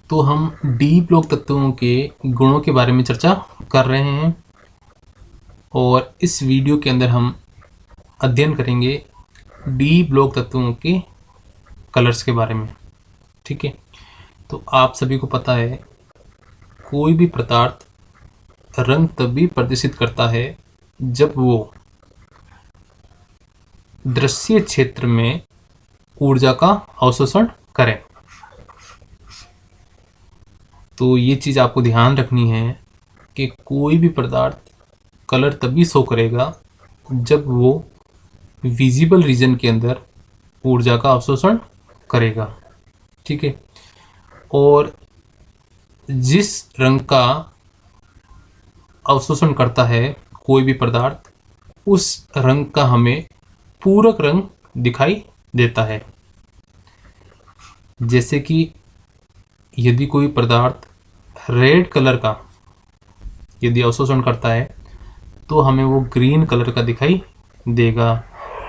तो हम D block तत्वों के गुणों के बारे में चर्चा कर रहे हैं और इस वीडियो के अंदर हम अध्ययन करेंगे डी ब्लॉक तत्वों के कलर्स के बारे में। ठीक है, तो आप सभी को पता है कोई भी पदार्थ रंग तभी प्रदर्शित करता है जब वो दृश्य क्षेत्र में ऊर्जा का अवशोषण करे। तो ये चीज़ आपको ध्यान रखनी है कि कोई भी पदार्थ कलर तभी शो करेगा जब वो विजिबल रीजन के अंदर ऊर्जा का अवशोषण करेगा। ठीक है, और जिस रंग का अवशोषण करता है कोई भी पदार्थ, उस रंग का हमें पूरक रंग दिखाई देता है। जैसे कि यदि कोई पदार्थ रेड कलर का यदि अवशोषण करता है तो हमें वो ग्रीन कलर का दिखाई देगा,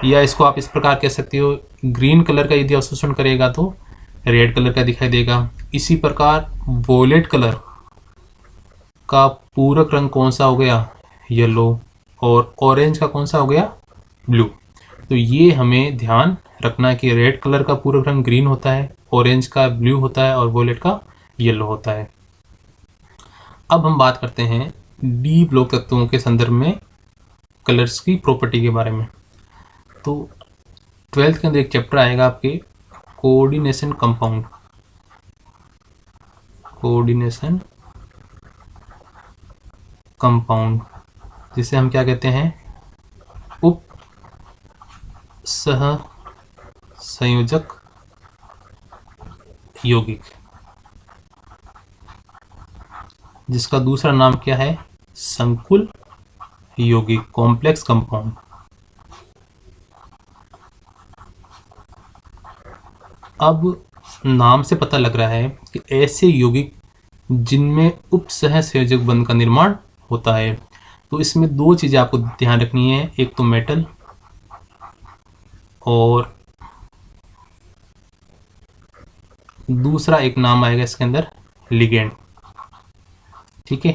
या इसको आप इस प्रकार कह सकते हो, ग्रीन कलर का यदि अवशोषण करेगा तो रेड कलर का दिखाई देगा। इसी प्रकार वोलेट कलर का पूरक रंग कौन सा हो गया? येलो, और ऑरेंज का कौन सा हो गया? ब्लू। तो ये हमें ध्यान रखना है कि रेड कलर का पूरक रंग ग्रीन होता है, ऑरेंज का ब्लू होता है और वोलेट का येलो होता है। अब हम बात करते हैं डी ब्लॉक तत्वों के संदर्भ में कलर्स की प्रॉपर्टी के बारे में। तो 12th के अंदर एक चैप्टर आएगा आपके कोऑर्डिनेशन कंपाउंड, कोऑर्डिनेशन कंपाउंड, जिसे हम क्या कहते हैं? उप सह संयोजक यौगिक, जिसका दूसरा नाम क्या है? संकुल यौगिक, कॉम्प्लेक्स कंपाउंड। अब नाम से पता लग रहा है कि ऐसे यौगिक जिनमें उपसह संयोजक बंध का निर्माण होता है। तो इसमें दो चीज़ें आपको ध्यान रखनी है, एक तो मेटल और दूसरा एक नाम आएगा इसके अंदर, लिगेंड। ठीक है,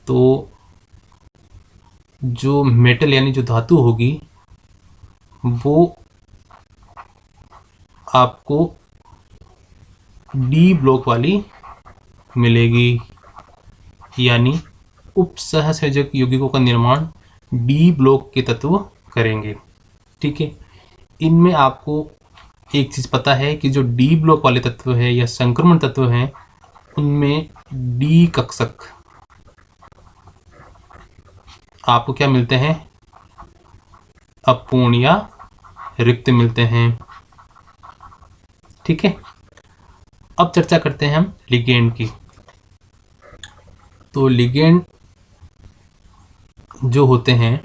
तो जो मेटल यानी जो धातु होगी वो आपको डी ब्लॉक वाली मिलेगी, यानी उपसह संयोजक यौगिकों का निर्माण डी ब्लॉक के तत्व करेंगे। ठीक है, इनमें आपको एक चीज़ पता है कि जो डी ब्लॉक वाले तत्व है या संक्रमण तत्व हैं, उनमें डी कक्षक आपको क्या मिलते हैं? अपूर्ण या रिक्त मिलते हैं। ठीक है, अब चर्चा करते हैं हम लिगेंड की। तो लिगेंड जो होते हैं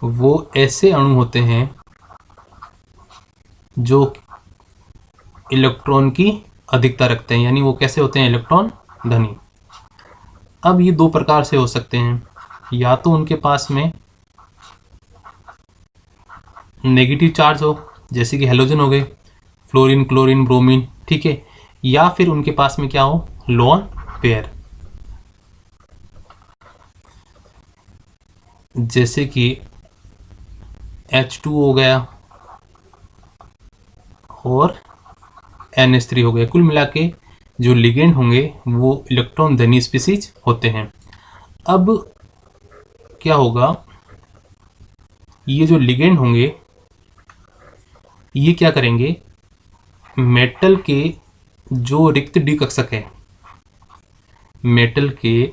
वो ऐसे अणु होते हैं जो इलेक्ट्रॉन की अधिकता रखते हैं, यानी वो कैसे होते हैं? इलेक्ट्रॉन धनी। अब ये दो प्रकार से हो सकते हैं, या तो उनके पास में नेगेटिव चार्ज हो, जैसे कि हेलोजन हो गए, फ्लोरीन, क्लोरीन, ब्रोमीन। ठीक है, या फिर उनके पास में क्या हो? लोन पेयर, जैसे कि H2 हो गया और NH3 हो गया। कुल मिला के जो लिगेंड होंगे वो इलेक्ट्रॉन धनी स्पीसीज होते हैं। अब क्या होगा? ये जो लिगेंड होंगे ये क्या करेंगे? मेटल के जो रिक्त डी कक्षक है, मेटल के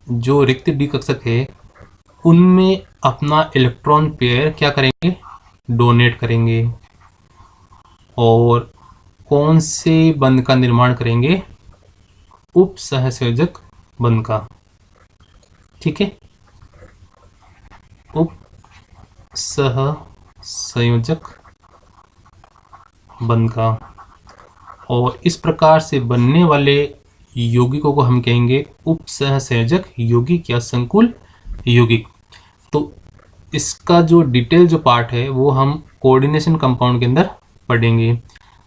जो रिक्त डी कक्षक है उनमें अपना इलेक्ट्रॉन पेयर क्या करेंगे? डोनेट करेंगे। और कौन से बंध का निर्माण करेंगे? उप सहसंयोजक बंध का। ठीक है, उप सहसंयोजक बंध का। और इस प्रकार से बनने वाले यौगिकों को हम कहेंगे उप सहसंयोजक यौगिक या संकुल यौगिक। तो इसका जो डिटेल जो पार्ट है वो हम कोऑर्डिनेशन कंपाउंड के अंदर पढ़ेंगे।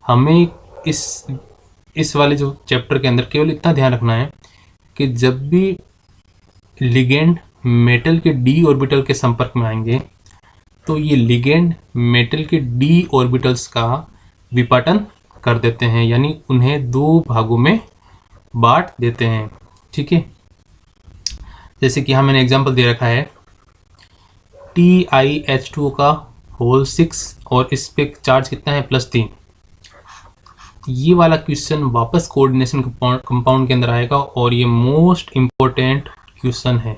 हमें इस वाले जो चैप्टर के अंदर केवल इतना ध्यान रखना है कि जब भी लिगेंड मेटल के डी ऑर्बिटल के संपर्क में आएंगे तो ये लिगेंड मेटल के डी ऑर्बिटल्स का विपाटन कर देते हैं, यानी उन्हें दो भागों में बांट देते हैं। ठीक है, जैसे कि यहाँ मैंने एग्जांपल दे रखा है TiH2O का होल 6 और इस पे चार्ज कितना है +3। ये वाला क्वेश्चन वापस कोऑर्डिनेशन कंपाउंड के अंदर आएगा और ये मोस्ट इम्पोर्टेंट क्वेश्चन है।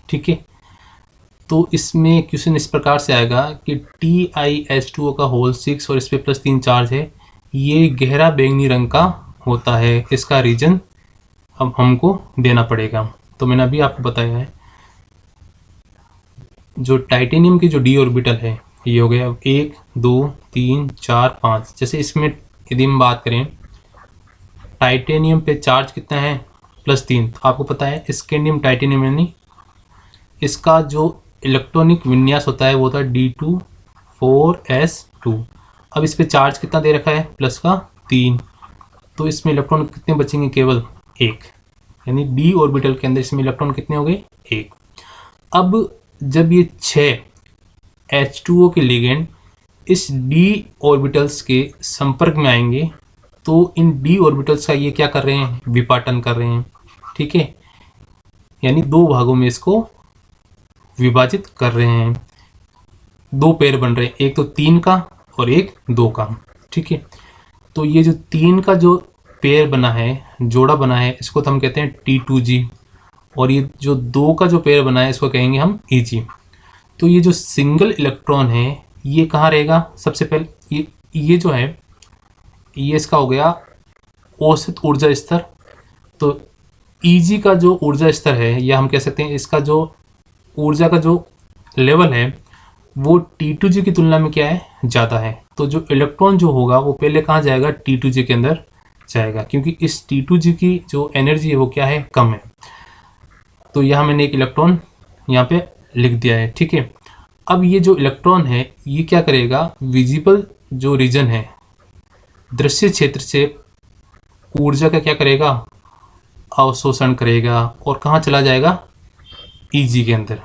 ठीक है, तो इसमें क्वेश्चन इस प्रकार से आएगा कि TiH2O का होल 6 और इस पे +3 चार्ज है, ये गहरा बैंगनी रंग का होता है। इसका रीजन अब हमको देना पड़ेगा। तो मैंने अभी आपको बताया है जो टाइटेनियम की जो डी ऑर्बिटल है ये हो गया 1 2 3 4 5। जैसे इसमें यदि हम बात करें टाइटेनियम पे चार्ज कितना है +3, तो आपको पता है स्कैंडियम टाइटेनियम यानी इसका जो इलेक्ट्रॉनिक विन्यास होता है वो होता है D2 4s2। अब इस पे चार्ज कितना दे रखा है +3, तो इसमें इलेक्ट्रॉन कितने बचेंगे केवल 1, यानी डी ऑर्बिटल के अंदर इसमें इलेक्ट्रॉन कितने हो गए 1। अब जब ये 6 H2O के लिगेंड इस डी ऑर्बिटल्स के संपर्क में आएंगे तो इन डी ऑर्बिटल्स का ये क्या कर रहे हैं विपाटन कर रहे हैं। ठीक है, यानी दो भागों में इसको विभाजित कर रहे हैं, दो पेयर बन रहे हैं, एक तो 3 का और एक 2 का। ठीक है, तो ये जो 3 का जो पेयर बना है, जोड़ा बना है, इसको तो हम कहते हैं T2G, और ये जो 2 का जो पेयर बना है इसको कहेंगे हम Eg। तो ये जो सिंगल इलेक्ट्रॉन है ये कहाँ रहेगा, सबसे पहले ये जो है ये इसका हो गया औसत ऊर्जा स्तर। तो Eg का जो ऊर्जा स्तर है या हम कह सकते हैं इसका जो ऊर्जा का जो लेवल है वो T2G की तुलना में क्या है ज़्यादा है। तो जो इलेक्ट्रॉन जो होगा वो पहले कहाँ जाएगा T2G के अंदर जाएगा, क्योंकि इस T2G की जो एनर्जी है वो क्या है कम है। तो यहाँ मैंने एक इलेक्ट्रॉन यहाँ पे लिख दिया है। ठीक है, अब ये जो इलेक्ट्रॉन है ये क्या करेगा, विजिबल जो रीजन है दृश्य क्षेत्र से ऊर्जा का क्या करेगा अवशोषण करेगा और कहाँ चला जाएगा Eg के अंदर।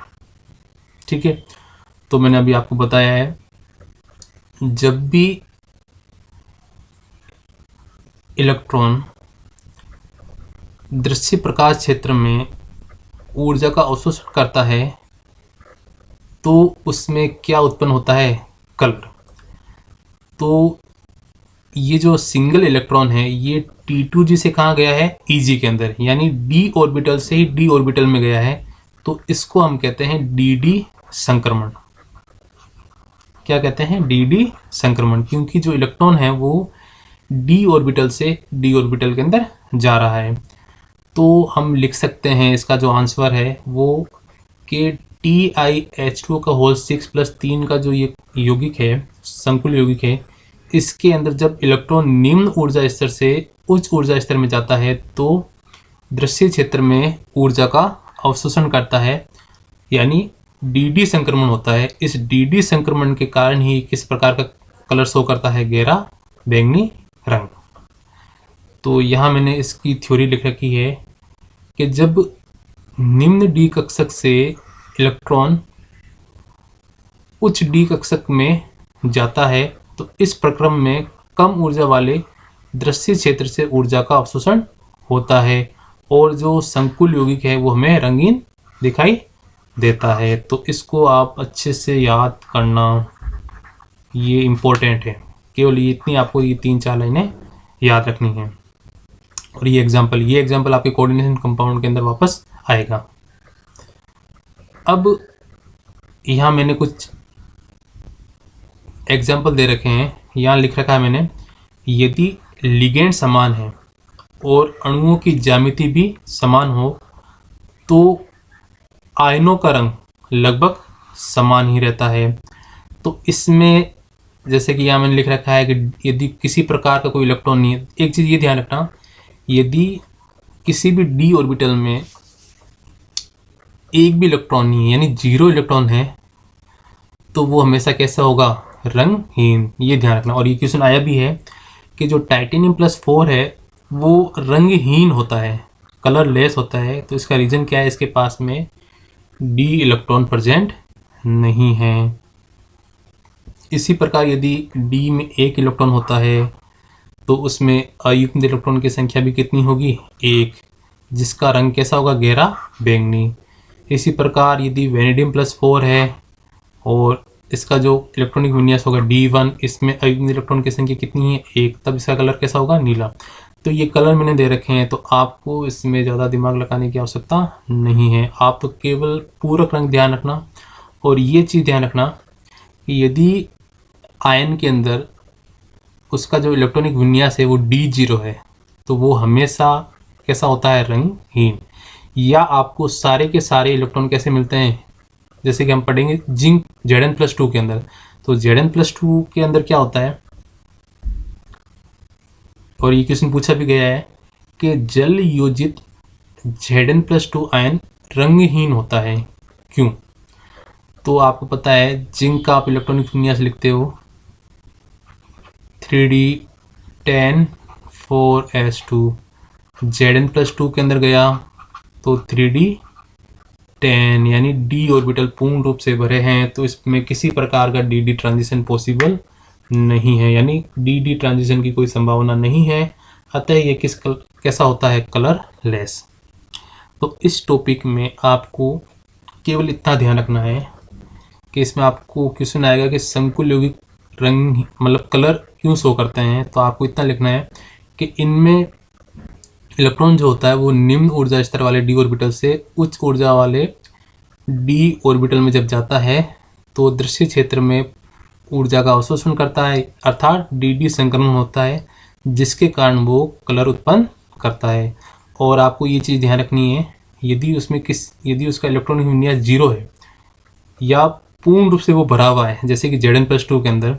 ठीक है, तो मैंने अभी आपको बताया है जब भी इलेक्ट्रॉन दृश्य प्रकाश क्षेत्र में ऊर्जा का अवशोषण करता है तो उसमें क्या उत्पन्न होता है कलर। तो ये जो सिंगल इलेक्ट्रॉन है ये T2G से कहाँ गया है Eg के अंदर, यानी d ऑर्बिटल से ही d ऑर्बिटल में गया है। तो इसको हम कहते हैं dd संक्रमण। क्या कहते हैं dd संक्रमण, क्योंकि जो इलेक्ट्रॉन है वो d ऑर्बिटल से d ऑर्बिटल के अंदर जा रहा है। तो हम लिख सकते हैं इसका जो आंसर है वो कि TiH2O का होल 6 + 3 का जो ये यौगिक है संकुल यौगिक है, इसके अंदर जब इलेक्ट्रॉन निम्न ऊर्जा स्तर से उच्च ऊर्जा स्तर में जाता है तो दृश्य क्षेत्र में ऊर्जा का अवशोषण करता है, यानी dd संक्रमण होता है। इस dd संक्रमण के कारण ही किस प्रकार का कलर शो करता है, गहरा बैंगनी रंग। तो यहाँ मैंने इसकी थ्योरी लिख रखी है कि जब निम्न d कक्षक से इलेक्ट्रॉन उच्च d कक्षक में जाता है तो इस प्रक्रम में कम ऊर्जा वाले दृश्य क्षेत्र से ऊर्जा का अवशोषण होता है और जो संकुल यौगिक है वो हमें रंगीन दिखाई देता है। तो इसको आप अच्छे से याद करना, ये इम्पोर्टेंट है। केवल ये इतनी आपको ये 3-4 लाइनें याद रखनी है। और ये एग्जाम्पल आपके कोऑर्डिनेशन कंपाउंड के अंदर वापस आएगा। अब यहाँ मैंने कुछ एग्जाम्पल दे रखे हैं, यहाँ लिख रखा है मैंने, यदि लिगेंड समान है और अणुओं की ज्यामिति भी समान हो तो आयनों का रंग लगभग समान ही रहता है। तो इसमें जैसे कि यहाँ मैंने लिख रखा है कि यदि किसी प्रकार का कोई इलेक्ट्रॉन नहीं है, एक चीज़ ये ध्यान रखना, यदि किसी भी d ऑर्बिटल में एक भी इलेक्ट्रॉन नहीं है यानी 0 इलेक्ट्रॉन है तो वो हमेशा कैसा होगा रंगहीन, ये ध्यान रखना। और ये क्वेश्चन आया भी है कि जो टाइटेनियम +4 है वो रंगहीन होता है, कलरलेस होता है। तो इसका रीज़न क्या है? इसके पास में d इलेक्ट्रॉन प्रेजेंट नहीं है। इसी प्रकार यदि d में 1 इलेक्ट्रॉन होता है तो उसमें अयुग्मित इलेक्ट्रॉन की संख्या भी कितनी होगी? 1, जिसका रंग कैसा होगा? गहरा बैंगनी। इसी प्रकार यदि वेनेडियम +4 है और इसका जो इलेक्ट्रॉनिक विन्यास होगा D1, इसमें अयुग्मित इलेक्ट्रॉन की संख्या कितनी है? 1, तब इसका कलर कैसा होगा? नीला। तो ये कलर मैंने दे रखे हैं, तो आपको इसमें ज़्यादा दिमाग लगाने की आवश्यकता नहीं है। आप तो केवल पूरक रंग ध्यान रखना। और ये चीज़ ध्यान रखना कि यदि आयन के अंदर उसका जो इलेक्ट्रॉनिक विन्यास है वो D0 है तो वो हमेशा कैसा होता है? रंगहीन। या आपको सारे के सारे इलेक्ट्रॉन कैसे मिलते हैं? जैसे कि हम पढ़ेंगे जिंक Zn+2 के अंदर, तो Zn+2 के अंदर क्या होता है, और ये क्वेश्चन पूछा भी गया है कि जल योजित Zn+2 आयन रंगहीन होता है, क्यों? तो आपको पता है जिंक का आप इलेक्ट्रॉनिक विन्यास लिखते हो 3d10 4s2, Zn+2 के अंदर गया तो 3d10, यानी d ऑर्बिटल पूर्ण रूप से भरे हैं, तो इसमें किसी प्रकार का dd ट्रांजिशन पॉसिबल नहीं है, यानी dd ट्रांजिशन की कोई संभावना नहीं है। अतः ये कैसा होता है? कलरलेस। तो इस टॉपिक में आपको केवल इतना ध्यान रखना है कि इसमें आपको क्वेश्चन आएगा कि संकुल यौगिक रंग मतलब कलर क्यों शो करते हैं, तो आपको इतना लिखना है कि इनमें इलेक्ट्रॉन जो होता है वो निम्न ऊर्जा स्तर वाले d ऑर्बिटल से उच्च ऊर्जा वाले d ऑर्बिटल में जब जाता है तो दृश्य क्षेत्र में ऊर्जा का अवशोषण करता है, अर्थात dd संक्रमण होता है, जिसके कारण वो कलर उत्पन्न करता है। और आपको ये चीज़ ध्यान रखनी है, यदि उसका इलेक्ट्रॉनिक विन्यास 0 है या पूर्ण रूप से वो भरा हुआ है, जैसे कि Zn+2 के अंदर,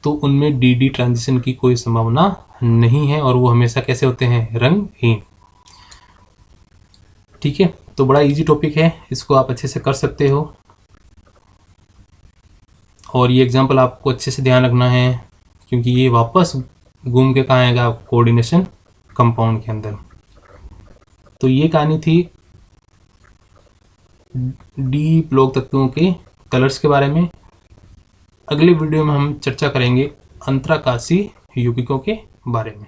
तो उनमें dd ट्रांजिशन की कोई संभावना नहीं है और वो हमेशा कैसे होते हैं? रंगहीन। ठीक है, तो बड़ा इजी टॉपिक है, इसको आप अच्छे से कर सकते हो। और ये एग्जांपल आपको अच्छे से ध्यान रखना है क्योंकि ये वापस घूम के कहाँ आएगा? कोऑर्डिनेशन कंपाउंड के अंदर। तो ये कहानी थी डी ब्लॉक तत्वों के कलर्स के बारे में। अगले वीडियो में हम चर्चा करेंगे अंतराकाशीय यौगिकों के बारे में।